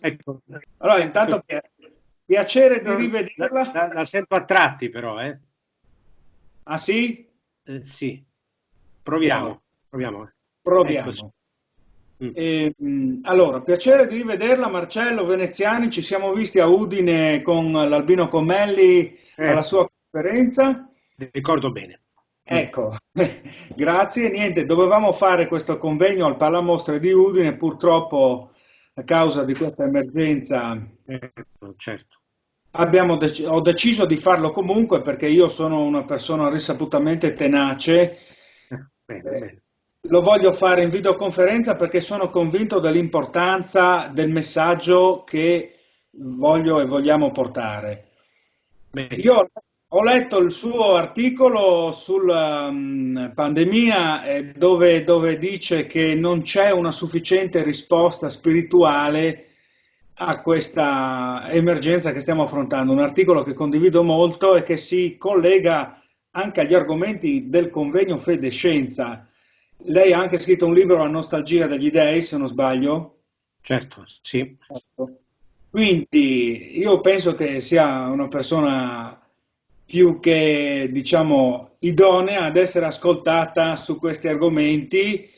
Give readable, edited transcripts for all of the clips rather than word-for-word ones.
Ecco, Allora, intanto piacere di no, rivederla. la sento a tratti però, eh? Ah sì? Sì, Allora, proviamo. Eccoci. proviamo. Mm, Allora, piacere di rivederla, Marcello Veneziani. Ci siamo visti a Udine con l'Albino Commelli alla sua certo, conferenza. ricordo bene. Mm. Ecco, grazie. Niente, dovevamo fare questo convegno al Palamostre di Udine, purtroppo a causa di questa emergenza Certo. ho deciso di farlo comunque perché io sono una persona risaputamente tenace. Bene, Eh, bene. Lo voglio fare in videoconferenza perché sono convinto dell'importanza del messaggio che voglio e vogliamo portare. Bene. Io ho letto il suo articolo sulla pandemia, dove dice che non c'è una sufficiente risposta spirituale a questa emergenza che stiamo affrontando. Un articolo che condivido molto e che si collega anche agli argomenti del convegno Fede e Scienza. Lei ha anche scritto un libro, La nostalgia degli dei, se non sbaglio. Certo, sì. Ecco. Quindi io penso che sia una persona più che, diciamo, idonea ad essere ascoltata su questi argomenti.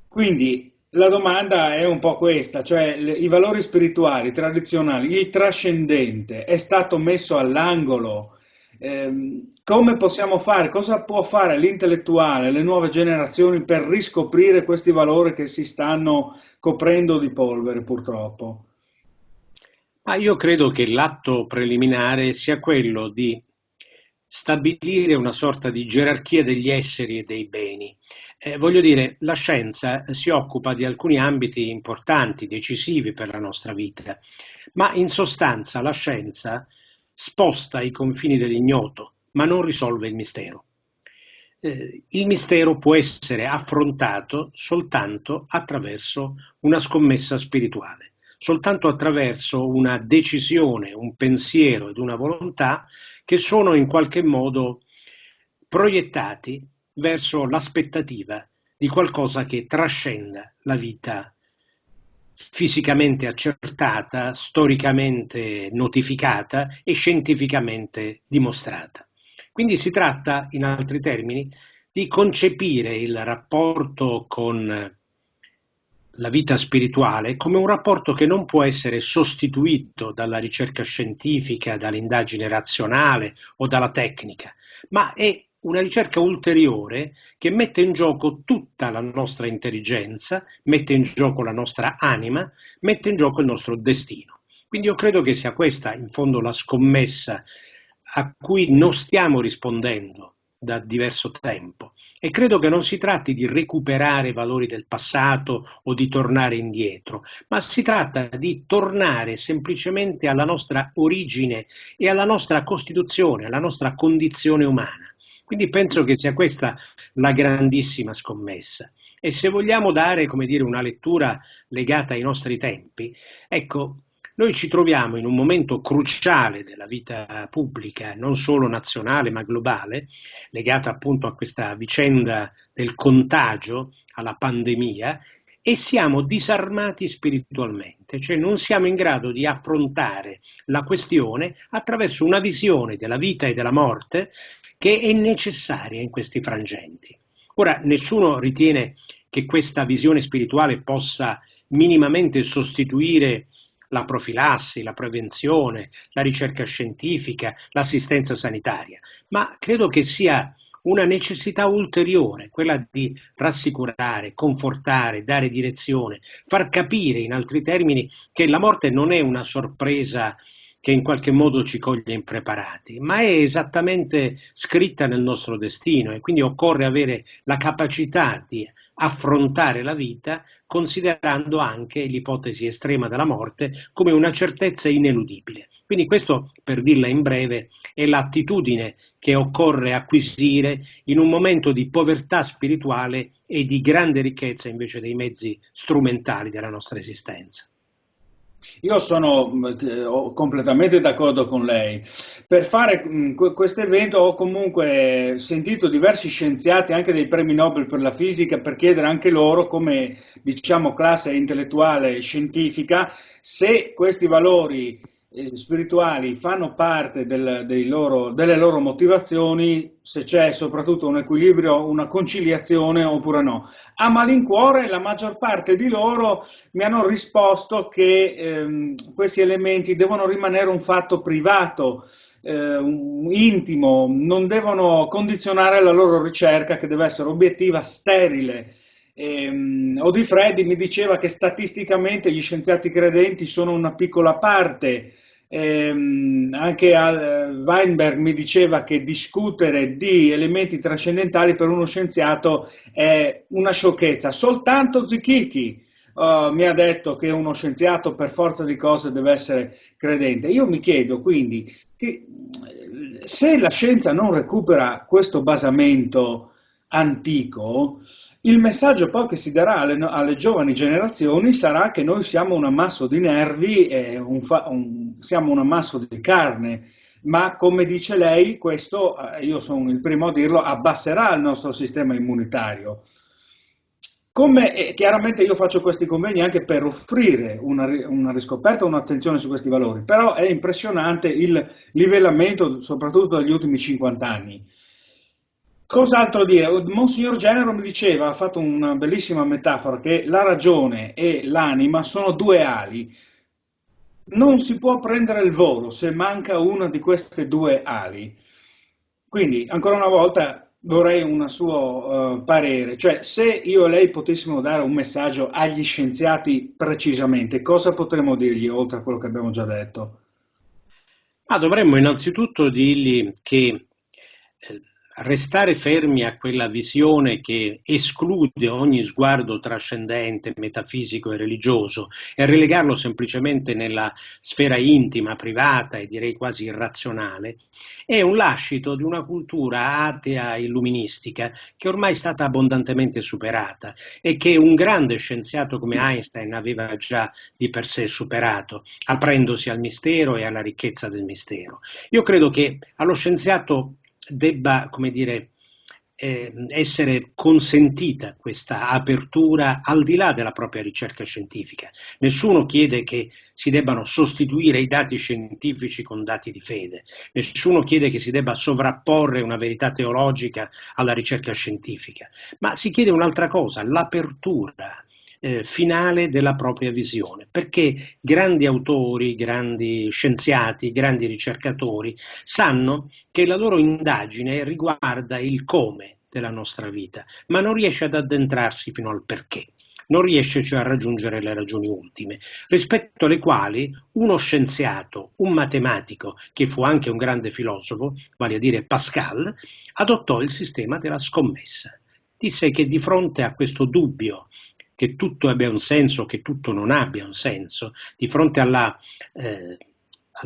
Quindi la domanda è un po' questa, cioè i valori spirituali, tradizionali, il trascendente è stato messo all'angolo. Come possiamo fare? Cosa può fare l'intellettuale, le nuove generazioni per riscoprire questi valori che si stanno coprendo di polvere, purtroppo? Ma io credo che l'atto preliminare sia quello di stabilire una sorta di gerarchia degli esseri e dei beni. Voglio dire, la scienza si occupa di alcuni ambiti importanti, decisivi per la nostra vita, ma in sostanza la scienza sposta i confini dell'ignoto, ma non risolve il mistero. Il mistero può essere affrontato soltanto attraverso una scommessa spirituale, soltanto attraverso una decisione, un pensiero ed una volontà che sono in qualche modo proiettati verso l'aspettativa di qualcosa che trascenda la vita fisicamente accertata, storicamente notificata e scientificamente dimostrata. Quindi si tratta, in altri termini, di concepire il rapporto con la vita spirituale come un rapporto che non può essere sostituito dalla ricerca scientifica, dall'indagine razionale o dalla tecnica, ma è una ricerca ulteriore che mette in gioco tutta la nostra intelligenza, mette in gioco la nostra anima, mette in gioco il nostro destino. Quindi io credo che sia questa in fondo la scommessa a cui non stiamo rispondendo da diverso tempo e credo che non si tratti di recuperare i valori del passato o di tornare indietro, ma si tratta di tornare semplicemente alla nostra origine e alla nostra costituzione, alla nostra condizione umana. Quindi penso che sia questa la grandissima scommessa. E se vogliamo dare, come dire, una lettura legata ai nostri tempi, ecco, noi ci troviamo in un momento cruciale della vita pubblica, non solo nazionale ma globale, legata appunto a questa vicenda del contagio, alla pandemia, e siamo disarmati spiritualmente, cioè non siamo in grado di affrontare la questione attraverso una visione della vita e della morte che è necessaria in questi frangenti. Ora, nessuno ritiene che questa visione spirituale possa minimamente sostituire la profilassi, la prevenzione, la ricerca scientifica, l'assistenza sanitaria, ma credo che sia una necessità ulteriore, quella di rassicurare, confortare, dare direzione, far capire in altri termini che la morte non è una sorpresa che in qualche modo ci coglie impreparati, ma è esattamente scritta nel nostro destino e quindi occorre avere la capacità di affrontare la vita considerando anche l'ipotesi estrema della morte come una certezza ineludibile. Quindi questo, per dirla in breve, è l'attitudine che occorre acquisire in un momento di povertà spirituale e di grande ricchezza invece dei mezzi strumentali della nostra esistenza. Io sono completamente d'accordo con lei. Per fare questo evento ho comunque sentito diversi scienziati, anche dei premi Nobel per la fisica, per chiedere anche loro, come diciamo classe intellettuale e scientifica, se questi valori spirituali fanno parte delle loro motivazioni, se c'è soprattutto un equilibrio, una conciliazione oppure no. A malincuore la maggior parte di loro mi hanno risposto che questi elementi devono rimanere un fatto privato, intimo, non devono condizionare la loro ricerca che deve essere obiettiva, sterile. Odifreddi mi diceva che statisticamente gli scienziati credenti sono una piccola parte. Anche Weinberg mi diceva che discutere di elementi trascendentali per uno scienziato è una sciocchezza. Soltanto Zichichi mi ha detto che uno scienziato per forza di cose deve essere credente. Io mi chiedo quindi che, se la scienza non recupera questo basamento antico, il messaggio poi che si darà alle giovani generazioni sarà che noi siamo un ammasso di nervi e siamo un ammasso di carne, ma come dice lei, questo, io sono il primo a dirlo, abbasserà il nostro sistema immunitario. Chiaramente io faccio questi convegni anche per offrire una riscoperta, un'attenzione su questi valori, però è impressionante il livellamento, soprattutto degli ultimi 50 anni. Cos'altro dire? Monsignor Genero mi diceva, ha fatto una bellissima metafora, che la ragione e l'anima sono due ali. Non si può prendere il volo se manca una di queste due ali. Quindi, ancora una volta, vorrei un suo parere, cioè se io e lei potessimo dare un messaggio agli scienziati precisamente, cosa potremmo dirgli oltre a quello che abbiamo già detto? Ma dovremmo innanzitutto dirgli che restare fermi a quella visione che esclude ogni sguardo trascendente, metafisico e religioso e relegarlo semplicemente nella sfera intima, privata e direi quasi irrazionale, è un lascito di una cultura atea illuministica che ormai è stata abbondantemente superata e che un grande scienziato come Einstein aveva già di per sé superato, aprendosi al mistero e alla ricchezza del mistero. Io credo che allo scienziato debba, come dire, essere consentita questa apertura al di là della propria ricerca scientifica. Nessuno chiede che si debbano sostituire i dati scientifici con dati di fede, nessuno chiede che si debba sovrapporre una verità teologica alla ricerca scientifica, ma si chiede un'altra cosa, l'apertura finale della propria visione, perché grandi autori, grandi scienziati, grandi ricercatori sanno che la loro indagine riguarda il come della nostra vita, ma non riesce ad addentrarsi fino al perché, non riesce cioè a raggiungere le ragioni ultime, rispetto alle quali uno scienziato, un matematico, che fu anche un grande filosofo, vale a dire Pascal, adottò il sistema della scommessa. Disse che di fronte a questo dubbio che tutto abbia un senso, che tutto non abbia un senso, di fronte al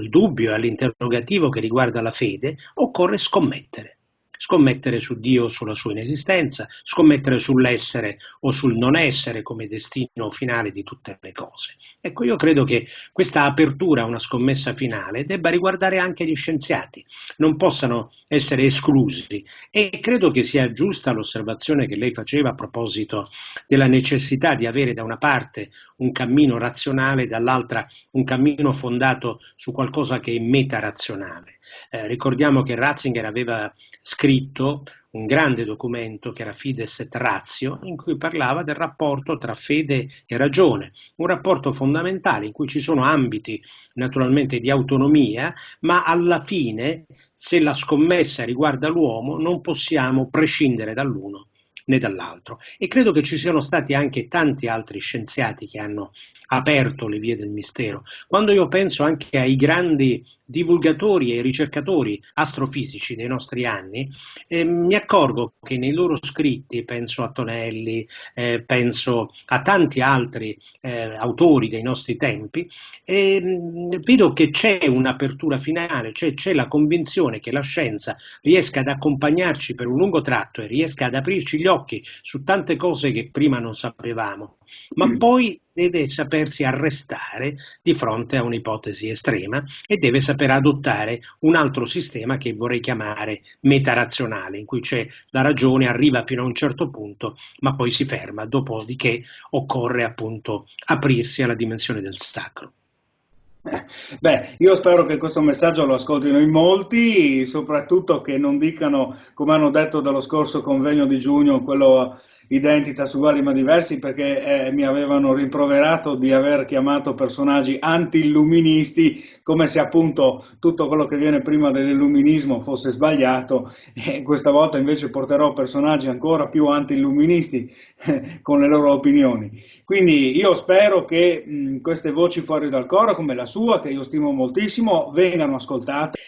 dubbio e all'interrogativo che riguarda la fede, occorre scommettere. Scommettere su Dio o sulla sua inesistenza, scommettere sull'essere o sul non essere come destino finale di tutte le cose. Ecco, io credo che questa apertura a una scommessa finale debba riguardare anche gli scienziati, non possano essere esclusi e credo che sia giusta l'osservazione che lei faceva a proposito della necessità di avere da una parte un cammino razionale, dall'altra un cammino fondato su qualcosa che è metarazionale. Ricordiamo che Ratzinger aveva scritto un grande documento che era Fides et Ratio, in cui parlava del rapporto tra fede e ragione, un rapporto fondamentale in cui ci sono ambiti naturalmente di autonomia, ma alla fine, se la scommessa riguarda l'uomo, non possiamo prescindere dall'uno né dall'altro. E credo che ci siano stati anche tanti altri scienziati che hanno aperto le vie del mistero. Quando io penso anche ai grandi divulgatori e ricercatori astrofisici dei nostri anni, mi accorgo che nei loro scritti, penso a Tonelli, penso a tanti altri autori dei nostri tempi, vedo che c'è un'apertura finale, cioè c'è la convinzione che la scienza riesca ad accompagnarci per un lungo tratto e riesca ad aprirci gli occhi, su tante cose che prima non sapevamo, ma poi deve sapersi arrestare di fronte a un'ipotesi estrema e deve saper adottare un altro sistema che vorrei chiamare metarazionale, in cui c'è la ragione, arriva fino a un certo punto, ma poi si ferma, dopodiché occorre appunto aprirsi alla dimensione del sacro. Beh, io spero che questo messaggio lo ascoltino in molti, soprattutto che non dicano, come hanno detto dallo scorso convegno di giugno, quello Identitas uguali ma diversi, perché mi avevano rimproverato di aver chiamato personaggi anti-illuministi, come se appunto tutto quello che viene prima dell'illuminismo fosse sbagliato, e questa volta invece porterò personaggi ancora più anti-illuministi con le loro opinioni. Quindi io spero che queste voci fuori dal coro, come la sua, che io stimo moltissimo, vengano ascoltate.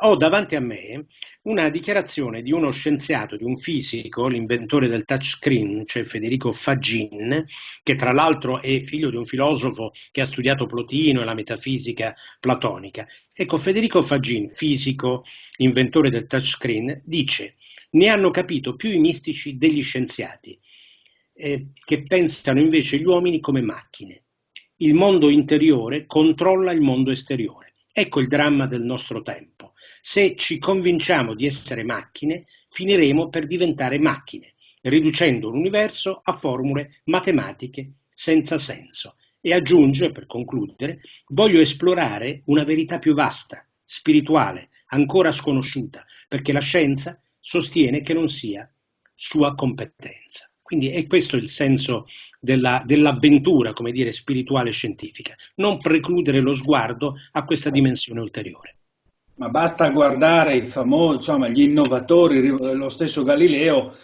Ho davanti a me una dichiarazione di uno scienziato, di un fisico, l'inventore del touchscreen, cioè Federico Faggin, che tra l'altro è figlio di un filosofo che ha studiato Plotino e la metafisica platonica. Ecco, Federico Faggin, fisico, inventore del touchscreen, dice: ne hanno capito più i mistici degli scienziati, che pensano invece gli uomini come macchine. Il mondo interiore controlla il mondo esteriore. Ecco il dramma del nostro tempo. Se ci convinciamo di essere macchine, finiremo per diventare macchine, riducendo l'universo a formule matematiche senza senso. E aggiunge, per concludere, voglio esplorare una verità più vasta, spirituale, ancora sconosciuta, perché la scienza sostiene che non sia sua competenza. Quindi è questo il senso dell'avventura, come dire, spirituale e scientifica, non precludere lo sguardo a questa dimensione ulteriore. Ma basta guardare i famosi, insomma, gli innovatori, lo stesso Galileo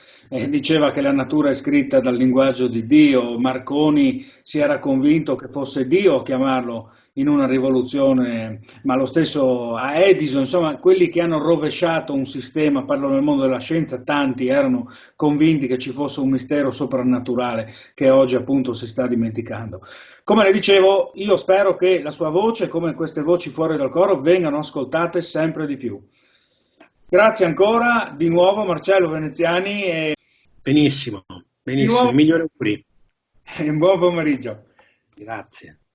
diceva che la natura è scritta dal linguaggio di Dio, Marconi si era convinto che fosse Dio a chiamarlo in una rivoluzione, ma lo stesso a Edison, insomma, quelli che hanno rovesciato un sistema, parlo nel mondo della scienza, tanti erano convinti che ci fosse un mistero soprannaturale che oggi appunto si sta dimenticando. Come le dicevo, io spero che la sua voce, come queste voci fuori dal coro, vengano ascoltate sempre di più. Grazie ancora, di nuovo Marcello Veneziani e Benissimo, di nuovo benissimo, migliori auguri. un buon pomeriggio. Grazie.